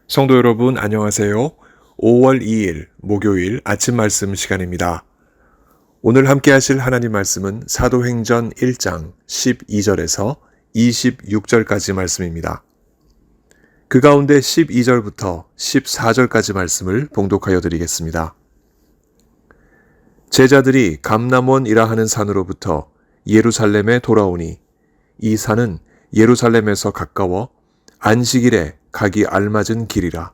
성도 여러분, 안녕하세요. 5월 2일 목요일 아침 말씀 시간입니다. 오늘 함께 하실 하나님 말씀은 사도행전 1장 12절에서 26절까지 말씀입니다. 그 가운데 12절부터 14절까지 말씀을 봉독하여 드리겠습니다. 제자들이 감람원이라 하는 산으로부터 예루살렘에 돌아오니 이 산은 예루살렘에서 가까워 안식일에 가기 알맞은 길이라.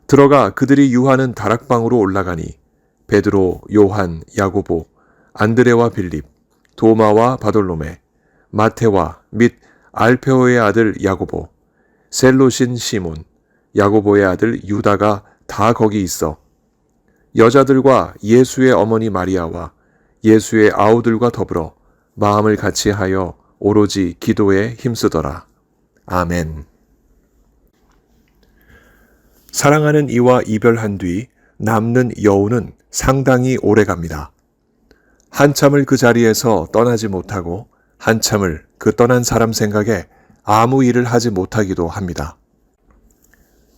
들어가 그들이 유하는 다락방으로 올라가니 베드로, 요한, 야고보, 안드레와 빌립, 도마와 바돌로메, 마테와 및 알페오의 아들 야고보, 셀롯인 시몬, 야고보의 아들 유다가 다 거기 있어 여자들과 예수의 어머니 마리아와 예수의 아우들과 더불어 마음을 같이하여 오로지 기도에 힘쓰더라. 아멘. 사랑하는 이와 이별한 뒤 남는 여우는 상당히 오래 갑니다. 한참을 그 자리에서 떠나지 못하고 한참을 그 떠난 사람 생각에 아무 일을 하지 못하기도 합니다.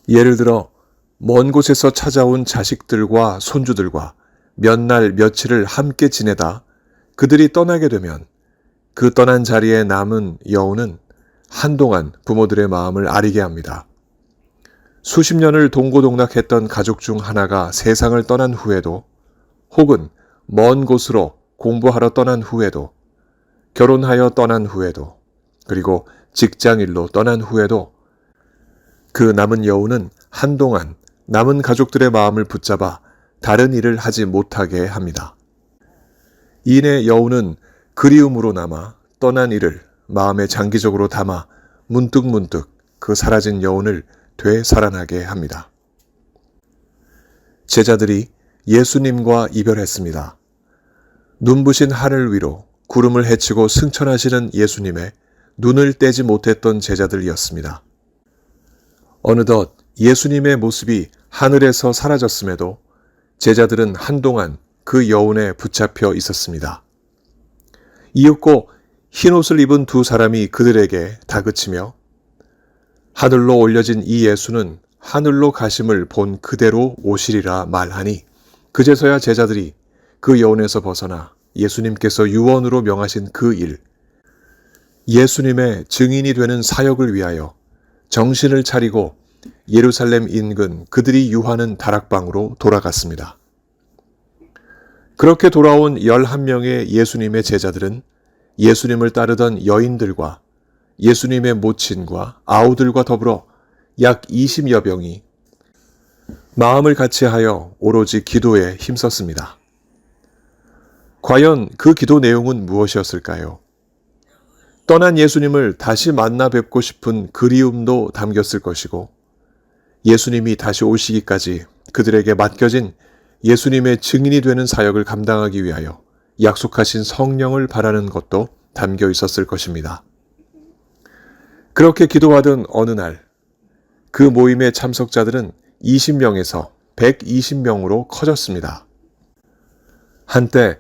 예를 들어 먼 곳에서 찾아온 자식들과 손주들과 몇 날 며칠을 함께 지내다 그들이 떠나게 되면 그 떠난 자리에 남은 여우는 한동안 부모들의 마음을 아리게 합니다. 수십 년을 동고동락했던 가족 중 하나가 세상을 떠난 후에도, 혹은 먼 곳으로 공부하러 떠난 후에도, 결혼하여 떠난 후에도, 그리고 직장일로 떠난 후에도 그 남은 여우는 한동안 남은 가족들의 마음을 붙잡아 다른 일을 하지 못하게 합니다. 이내 여우는 그리움으로 남아 떠난 이를 마음에 장기적으로 담아 문득문득 그 사라진 여운을 되살아나게 합니다. 제자들이 예수님과 이별했습니다. 눈부신 하늘 위로 구름을 헤치고 승천하시는 예수님의 눈을 떼지 못했던 제자들이었습니다. 어느덧 예수님의 모습이 하늘에서 사라졌음에도 제자들은 한동안 그 여운에 붙잡혀 있었습니다. 이윽고 흰옷을 입은 두 사람이 그들에게 다그치며 하늘로 올려진 이 예수는 하늘로 가심을 본 그대로 오시리라 말하니 그제서야 제자들이 그 여운에서 벗어나 예수님께서 유언으로 명하신 그 일, 예수님의 증인이 되는 사역을 위하여 정신을 차리고 예루살렘 인근 그들이 유하는 다락방으로 돌아갔습니다. 그렇게 돌아온 11명의 예수님의 제자들은 예수님을 따르던 여인들과 예수님의 모친과 아우들과 더불어 약 20여 명이 마음을 같이하여 오로지 기도에 힘썼습니다. 과연 그 기도 내용은 무엇이었을까요? 떠난 예수님을 다시 만나 뵙고 싶은 그리움도 담겼을 것이고 예수님이 다시 오시기까지 그들에게 맡겨진 예수님의 증인이 되는 사역을 감당하기 위하여 약속하신 성령을 바라는 것도 담겨 있었을 것입니다. 그렇게 기도하던 어느 날, 그 모임의 참석자들은 20명에서 120명으로 커졌습니다. 한때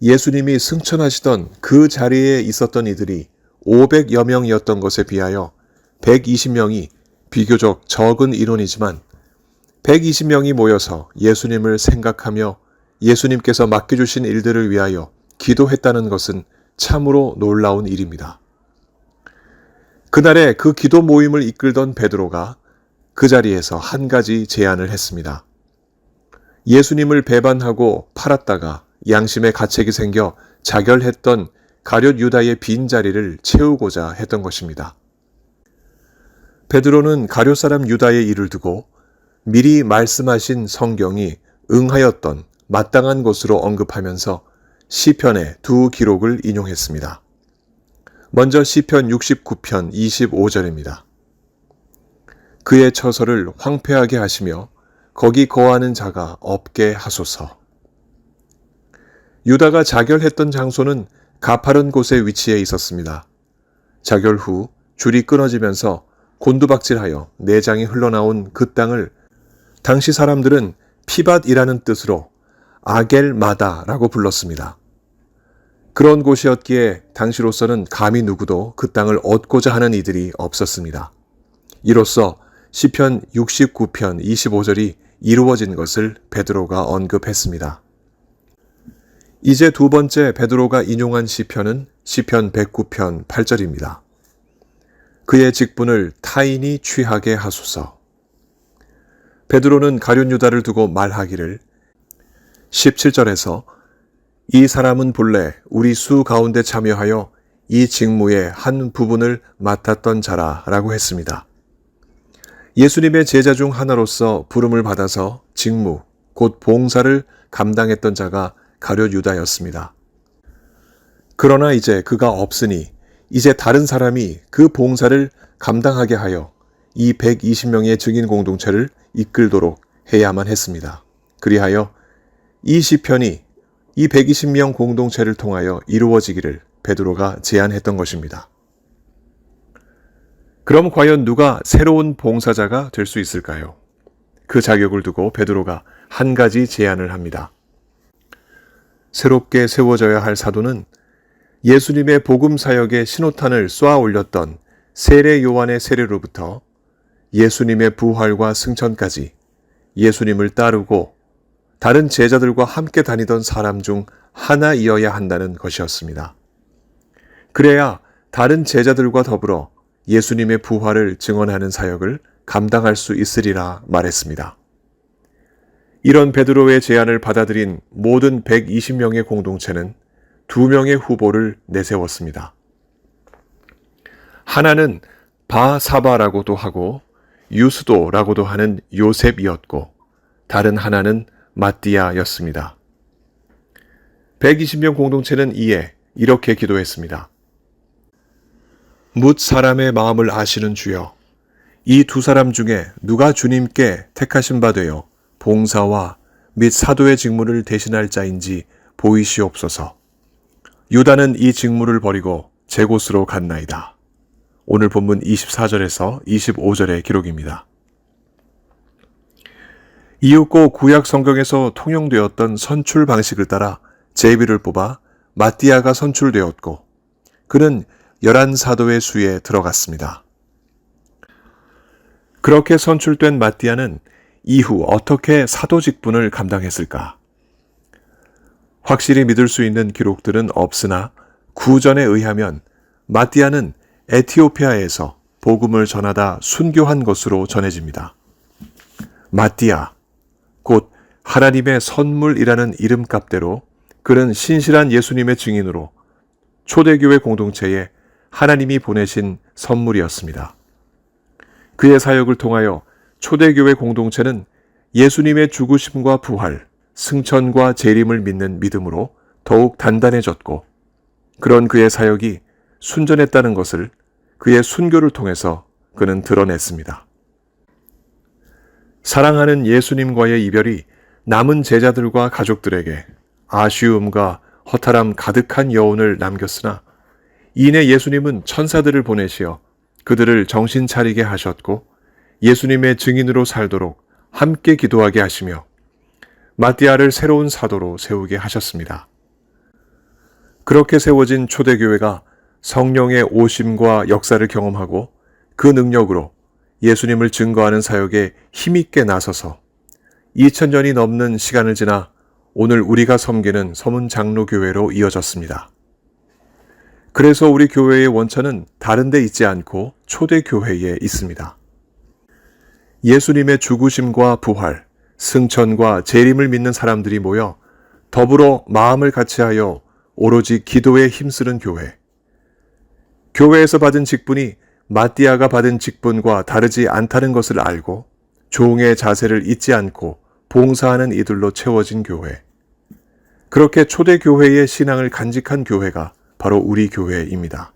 예수님이 승천하시던 그 자리에 있었던 이들이 500여 명이었던 것에 비하여 120명이 비교적 적은 인원이지만 120명이 모여서 예수님을 생각하며 예수님께서 맡겨주신 일들을 위하여 기도했다는 것은 참으로 놀라운 일입니다. 그날에 그 기도 모임을 이끌던 베드로가 그 자리에서 한 가지 제안을 했습니다. 예수님을 배반하고 팔았다가 양심의 가책이 생겨 자결했던 가룟 유다의 빈자리를 채우고자 했던 것입니다. 베드로는 가룟 사람 유다의 일을 두고 미리 말씀하신 성경이 응하였던 마땅한 것으로 언급하면서 시편의 두 기록을 인용했습니다. 먼저 시편 69편 25절입니다. 그의 처소를 황폐하게 하시며 거기 거하는 자가 없게 하소서. 유다가 자결했던 장소는 가파른 곳에 위치해 있었습니다. 자결 후 줄이 끊어지면서 곤두박질하여 내장이 흘러나온 그 땅을 당시 사람들은 피밭이라는 뜻으로 아겔마다라고 불렀습니다. 그런 곳이었기에 당시로서는 감히 누구도 그 땅을 얻고자 하는 이들이 없었습니다. 이로써 시편 69편 25절이 이루어진 것을 베드로가 언급했습니다. 이제 두 번째 베드로가 인용한 시편은 시편 109편 8절입니다. 그의 직분을 타인이 취하게 하소서. 베드로는 가룟 유다를 두고 말하기를 17절에서 이 사람은 본래 우리 수 가운데 참여하여 이 직무의 한 부분을 맡았던 자라 라고 했습니다. 예수님의 제자 중 하나로서 부름을 받아서 직무, 곧 봉사를 감당했던 자가 가룟 유다였습니다. 그러나 이제 그가 없으니 이제 다른 사람이 그 봉사를 감당하게 하여 이 120명의 증인 공동체를 이끌도록 해야만 했습니다. 그리하여 이 시편이 이 120명 공동체를 통하여 이루어지기를 베드로가 제안했던 것입니다. 그럼 과연 누가 새로운 봉사자가 될 수 있을까요? 그 자격을 두고 베드로가 한 가지 제안을 합니다. 새롭게 세워져야 할 사도는 예수님의 복음 사역에 신호탄을 쏘아 올렸던 세례 요한의 세례로부터 예수님의 부활과 승천까지 예수님을 따르고 다른 제자들과 함께 다니던 사람 중 하나이어야 한다는 것이었습니다. 그래야 다른 제자들과 더불어 예수님의 부활을 증언하는 사역을 감당할 수 있으리라 말했습니다. 이런 베드로의 제안을 받아들인 모든 120명의 공동체는 2명의 후보를 내세웠습니다. 하나는 바사바라고도 하고 유스도라고도 하는 요셉이었고 다른 하나는 마띠아였습니다. 120명 공동체는 이에 이렇게 기도했습니다. 뭇 사람의 마음을 아시는 주여, 이 두 사람 중에 누가 주님께 택하신 바 되어 봉사와 및 사도의 직무를 대신할 자인지 보이시옵소서. 유다는 이 직무를 버리고 제 곳으로 갔나이다. 오늘 본문 24절에서 25절의 기록입니다. 이윽고 구약 성경에서 통용되었던 선출 방식을 따라 제비를 뽑아 마띠아가 선출되었고 그는 11사도의 수에 들어갔습니다. 그렇게 선출된 마띠아는 이후 어떻게 사도 직분을 감당했을까? 확실히 믿을 수 있는 기록들은 없으나 구전에 의하면 마띠아는 에티오피아에서 복음을 전하다 순교한 것으로 전해집니다. 마띠아, 곧 하나님의 선물이라는 이름값대로 그는 신실한 예수님의 증인으로 초대교회 공동체에 하나님이 보내신 선물이었습니다. 그의 사역을 통하여 초대교회 공동체는 예수님의 죽으심과 부활, 승천과 재림을 믿는 믿음으로 더욱 단단해졌고 그런 그의 사역이 순전했다는 것을 그의 순교를 통해서 그는 드러냈습니다. 사랑하는 예수님과의 이별이 남은 제자들과 가족들에게 아쉬움과 허탈함 가득한 여운을 남겼으나 이내 예수님은 천사들을 보내시어 그들을 정신 차리게 하셨고 예수님의 증인으로 살도록 함께 기도하게 하시며 마띠아를 새로운 사도로 세우게 하셨습니다. 그렇게 세워진 초대교회가 성령의 오심과 역사를 경험하고 그 능력으로 예수님을 증거하는 사역에 힘있게 나서서 2000년이 넘는 시간을 지나 오늘 우리가 섬기는 서문장로교회로 이어졌습니다. 그래서 우리 교회의 원천은 다른 데 있지 않고 초대교회에 있습니다. 예수님의 죽으심과 부활, 승천과 재림을 믿는 사람들이 모여 더불어 마음을 같이하여 오로지 기도에 힘쓰는 교회. 교회에서 받은 직분이 마띠아가 받은 직분과 다르지 않다는 것을 알고 종의 자세를 잊지 않고 봉사하는 이들로 채워진 교회. 그렇게 초대교회의 신앙을 간직한 교회가 바로 우리 교회입니다.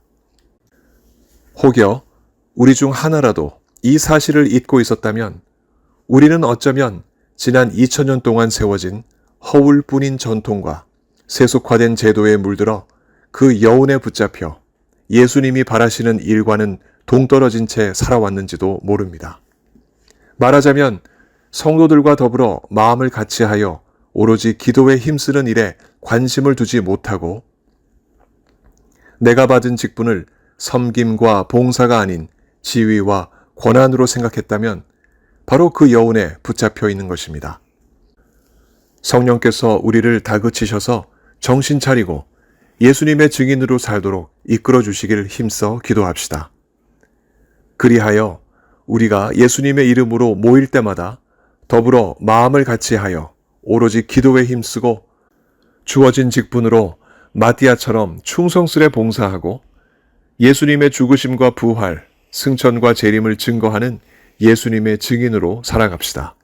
혹여 우리 중 하나라도 이 사실을 잊고 있었다면 우리는 어쩌면 지난 2000년 동안 세워진 허울뿐인 전통과 세속화된 제도에 물들어 그 여운에 붙잡혀 예수님이 바라시는 일과는 동떨어진 채 살아왔는지도 모릅니다. 말하자면 성도들과 더불어 마음을 같이하여 오로지 기도에 힘쓰는 일에 관심을 두지 못하고 내가 받은 직분을 섬김과 봉사가 아닌 지위와 권한으로 생각했다면 바로 그 여운에 붙잡혀 있는 것입니다. 성령께서 우리를 다그치셔서 정신 차리고 예수님의 증인으로 살도록 이끌어 주시길 힘써 기도합시다. 그리하여 우리가 예수님의 이름으로 모일 때마다 더불어 마음을 같이하여 오로지 기도에 힘쓰고 주어진 직분으로 마띠아처럼 충성스레 봉사하고 예수님의 죽으심과 부활, 승천과 재림을 증거하는 예수님의 증인으로 살아갑시다.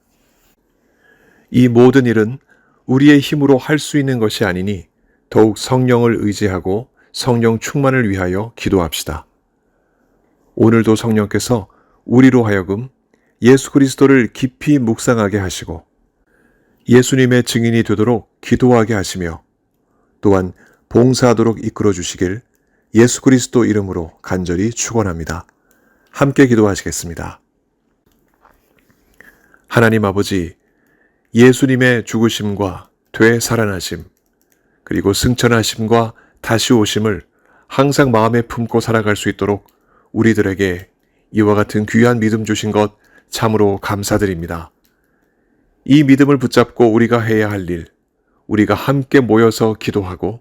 이 모든 일은 우리의 힘으로 할 수 있는 것이 아니니 더욱 성령을 의지하고 성령 충만을 위하여 기도합시다. 오늘도 성령께서 우리로 하여금 예수 그리스도를 깊이 묵상하게 하시고 예수님의 증인이 되도록 기도하게 하시며 또한 봉사하도록 이끌어 주시길 예수 그리스도 이름으로 간절히 축원합니다. 함께 기도하시겠습니다. 하나님 아버지, 예수님의 죽으심과 되살아나심, 그리고 승천하심과 다시 오심을 항상 마음에 품고 살아갈 수 있도록 우리들에게 이와 같은 귀한 믿음 주신 것 참으로 감사드립니다. 이 믿음을 붙잡고 우리가 해야 할 일, 우리가 함께 모여서 기도하고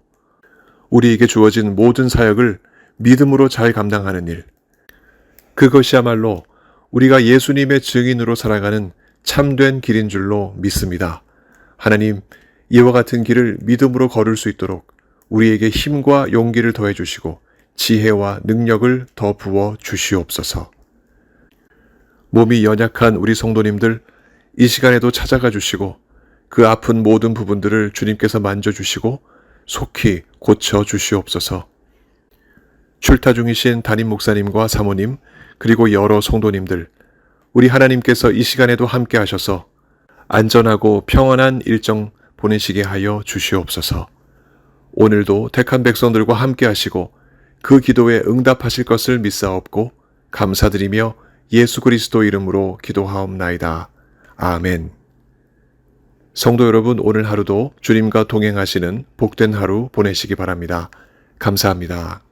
우리에게 주어진 모든 사역을 믿음으로 잘 감당하는 일, 그것이야말로 우리가 예수님의 증인으로 살아가는 참된 길인 줄로 믿습니다. 하나님, 이와 같은 길을 믿음으로 걸을 수 있도록 우리에게 힘과 용기를 더해 주시고 지혜와 능력을 더 부어 주시옵소서. 몸이 연약한 우리 성도님들 이 시간에도 찾아가 주시고 그 아픈 모든 부분들을 주님께서 만져주시고 속히 고쳐 주시옵소서. 출타 중이신 담임 목사님과 사모님 그리고 여러 성도님들, 우리 하나님께서 이 시간에도 함께 하셔서 안전하고 평안한 일정 보내시게 하여 주시옵소서. 오늘도 택한 백성들과 함께 하시고 그 기도에 응답하실 것을 믿사옵고 감사드리며 예수 그리스도 이름으로 기도하옵나이다. 아멘. 성도 여러분, 오늘 하루도 주님과 동행하시는 복된 하루 보내시기 바랍니다. 감사합니다.